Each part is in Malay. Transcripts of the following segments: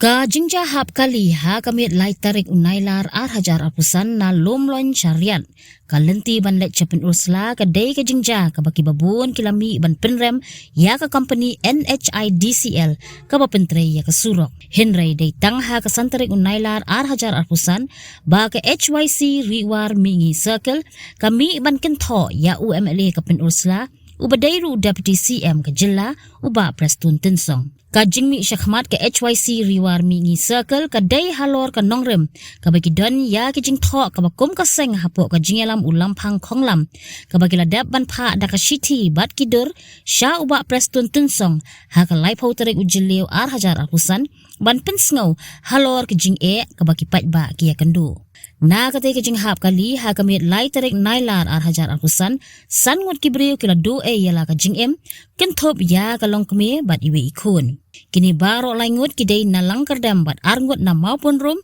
Ka jingja hap kali ha kamit lai tarik unailar hajar apusan na lomlon syariat. Ka lenti ban let chapin ursla ka day ka jingja ka baki babun kilami ban penrem ya ka company NHIDCL ka bapentre ya ka surok. Henry day tangha ka santarik unailar hajar apusan ba ka HYC riwar mingi circle kami ban kentho ya UMLA ka pen ursla ubadairu deputy CM ka jilla uba Prestun Tinsong. Ka jingmi syakmat ka HYC riwar mingi circle ka day halor ka nongrem ka bagi don ya ki jing tho ka bakum ka seng hapo ka jingelam ulam phang khonglam ka bagi ladap ban pha da ka shiti bat kidur sha uba Prestun Tinsong ha ka lai phau tarik ujileu hajar apusan ban pensngau halor ka jing ka bagi pat ba ki ya kandu. Na kate ka jing hap kali ha kamit lai tarik nailar hajar apusan sangut kibriu kila do yala ka jing kentop ya ka long kme bat iwe ikun. Kini baro laingut kidai na langkardam bat arngut na maupun rum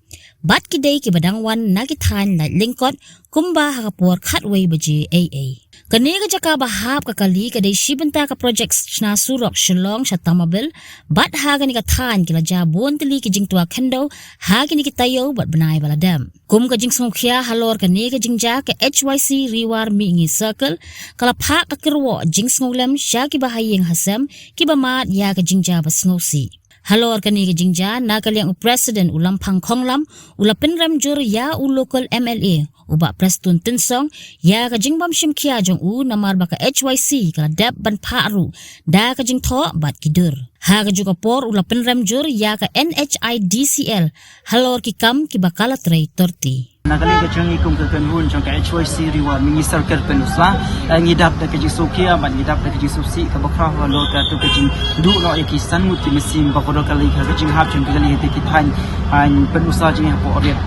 bat kidai ki badangwan na kitan la lingkot kumba hakapor khatway baji AA. Kani ka jaka bahap ka kali kadai shibenta ka projects na surok shilong shatamabil bat ha kani ka tan kila jabon tili ki jing tua kendo ha kini kitayo bat benai baladam. Kum ka jing smukhya halor kani ka jing ja ka HYC riwar mingi circle kala pha ka kirwo jing smulem sha ki bahayeng hasam ki bamat ya ka jing ja basngosi. Halor kani ka jingja na kaliang president ulam phang khonglam ula penram jur ya u local MLA uba Prestun Tinsong ya ka jingbam shimkhia jong u namar baka HYC kala dap ban pharu da ka jing tho bat kidur ha ka juga por ula penram jur ya ka NHIDCL halor ki kam ki bakala tray torti. Nakali ka chung ikum ka kanhun chung ka HYC riwar mingi circle penusla ngidap da ka jisukia ban ngidap da ka jisusi ka bakra lo ka tu ka jing du lo ki sanmut ki mesim bakoro kali ka jing hap chung kali hete ki than an penusla jing hapo riat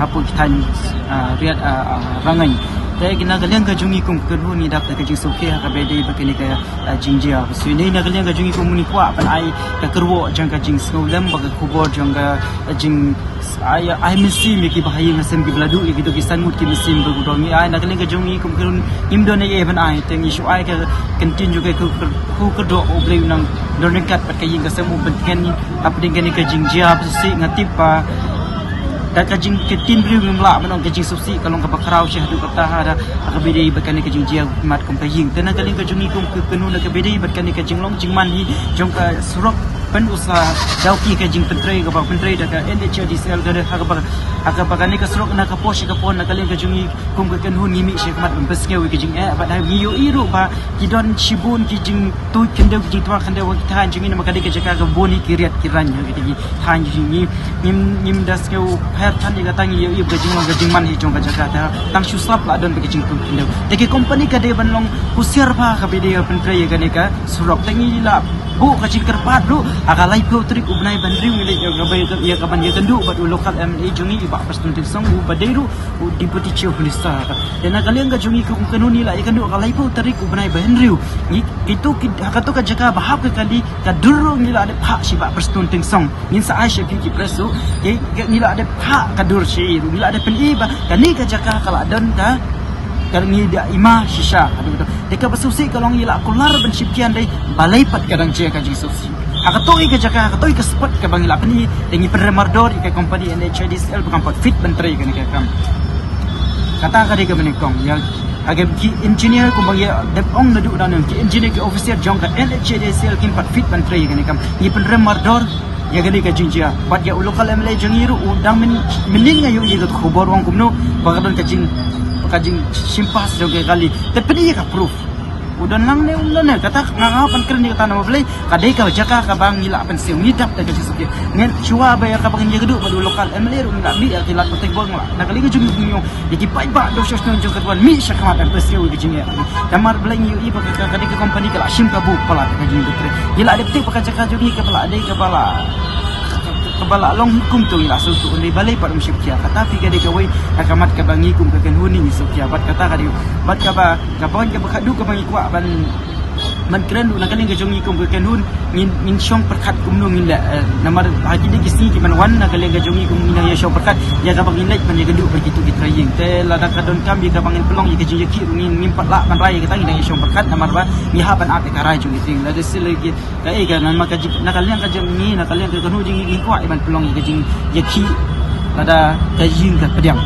hapo ki than riat rangai tay gina kalian ka chung ikum ka kanhun ngidap da ka jisukia ka bede bakini ka jingjia so nei na kalian ka chung ikum muni kwa ban ai ka kerwo jang ka jing skolem baka kubor jang ka jing ai mesim ki bahaya ngasem ki beladu ki to kisan mut ki mesim bergudongi ai nak leng ka jongi kum kun imdon ai ban ai teng isu ai ka continue ka ku do oblei nang donekat pat kayin ka semu benken apa dengan ka jingjia si ngatip pa da ka jing ke tin bri ngla manong ka jing subsi kalong ka bakrau syahdu ka tahara ka bidai bakan ka jingjia mat kum kayin tena ka leng ka jongi kum kenu ka bidai bakan ka jinglong jingman hi jong ka surok pen usaha dauki ka jing pentrei ka pentrei da ka NHDCL da ka bagani ka surok na ka posh ka pon na ka leng ka jungi kum ka kenhun ngimi shekmat bespeskew ka jing ba da ngiyo iru ba kidon shibun ki jing tu kendeu ki twa kendeu ki tan jungi na makadi ka jaka ka boni kiriat kiran ki di tan jungi nim daskew her tan ni ka tangi yo ka jing man hi jong ka jaka ta tang shusap la don ka jing kum kendeu de ki company ka de ban long kusir ba ka bide pentrei ka ni ka surok tangi la bu ka jing kerpat lu akalai pau trik ubnai bandri ngile gabai ya kaban ya kendu bat lokal MLA jungi iba Prestun Tinsong u badairu u deputy chief minister dan kalian ga jungi ku kanuni la ikan du akalai pau trik ubnai bandri ni itu hakato ka jaka bahap ka kali ka duru ngila ada pha si ba Prestun Tinsong min sa ai shepi ki presu ke ngila ada pha ka dur si ngila ada peli ba kani ka jaka kala don ka kalngi dia ima shisha aduh deka basusi kalong ila kular ben shipkian dai balai pat kadang je ka jisusi akatoi ka jaka akatoi ka spot ka bangila pani dengi peremardor ka company NHIDCL bukan pot fit bentrei ka ni ka kam kata ka deka menikong ya agam ki engineer ko bangya dep ong nadu dan ki engineer ki officer jong ka NHIDCL kin pot fit bentrei ka ni kam ni peremardor ya gani ka jinjia bat ya local MLA jangiru udang mening ayu ye ka khobor wang kumno bagadon ka kajing simpas joge kali tapi ka proof udan lang ne ulan kata ngapan keren ni kata nama belai kadai ka jaka ka bang ngila pen siu ngidap da kasi suki ngen chua ba ya ka bang nyegedu badu lokal MLA ru ngak mi ya kilat petek bol ngla na kali ka jungi bunyo yaki pai ba do sos non joget wan mi syakmat pen siu ki jingi damar belai ngi i ba ka kadai ka company ka sim ka bu pala ka jingi betre gila ada petek ka jaka jungi ka pala adai ka pala kebala long hukum tu ila susu undi balai par umsyipkia kata pi gade ka wei akamat ka bangi kum ka kenhuni ni sukia bat kata ka diu bat ka ba ka pon ka bakadu ka bangi kwa ban มันเกรนนักเรียนกระจงกุมกันหุ่นมินช่องประคัดกุมนุ่งนี่แหละน้ำมันหากินได้กี่สิ่งที่มันวันนักเรียนกระจงกุมนี่ช่องประคัดยากระบังอินเล็กมันยังกระดูกไปกิตุกิตรยิงแต่ละดักกระโดนกำยากระบังอินปลองยากระจิงยาขี้มินปัดละมันไรยากระตั้งในช่องประคัดน้ำมันว่ามีหาปันอาบแต่การายจุงจริงแล้วจะสิเลยกิก็เอกนั้นมากระจินักเรียนกระจงนี่นักเรียนกระหุ่นจิงยิ่งกว่ามันปลองยากระจิงยาขี้แล้วได้กระยิงกับประเดี๋ยว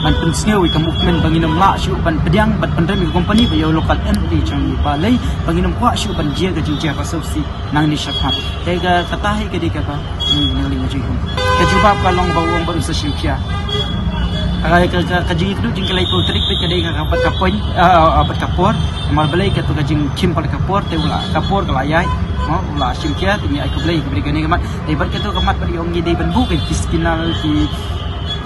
มันเป็นเสี้ยวกับมุกมันบางอินมละชูบันเปียงบันเป็นเรื่องของคอมพานีไปอยู่ local entity จังหวัดเลยบางอินมกว่าชูบันเจียกับจริงๆก็สุดสินางนิชักฮับแต่ก็คาถาให้ก็ดีกับนางลิงจริงๆก็จูบกับการลองบาวงบารุสชิวkiaก็จริงๆดูจริงๆเลยตัวทริคเป็นก็ดีกับปัดกับปอยปัดกับปอดมาเบลย์ก็ตัวจริงคิมปัดกับปอดแต่ว่ากับปอดก็หลายย้ายulah simkia timi ai kublai kubri ni kamat lebat ketu kamat bagi ong ni dei ban bu ke kiskinal ki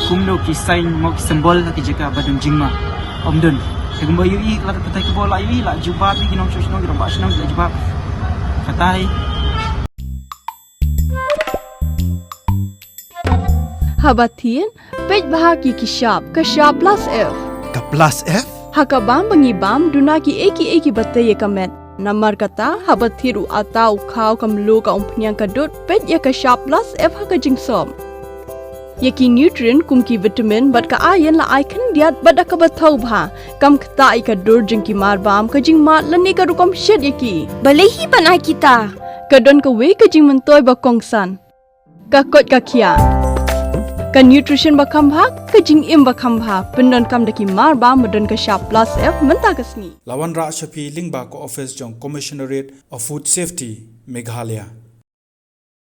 kumno ki sign mo ki symbol ki jaka badun jingma omdun ke gumba yu la patai ke bola yu la juba bi kinong chosno ki romba shnong la juba katai Habatin pej bahagi ki sharp plus f Ka plus F? hakabam bangi bam duna ki eki bataye kamet Namar kata habat thiru atau kau kamlu ka umpnyang kadut pet ya ka sharp plus f ha ka jingsom. Yaki nutrient kum ki vitamin bat ka iron la ai kan diat bat ka bathau bha kam khata ai ka dur jing ki mar bam ka jing mat la ni ka rukom shet yaki. Balehi panai kita. Ka don ka we ka jing mentoy ba kongsan. Ka kot ka khia. Ka nutrition ba kham bha ka jing im ba kham bha pendon kam daki mar bam madon ka sharp plus f menta ka sni. Lawan Ra Shafi Lingba ko office jong Commissionerate of Food Safety Meghalaya.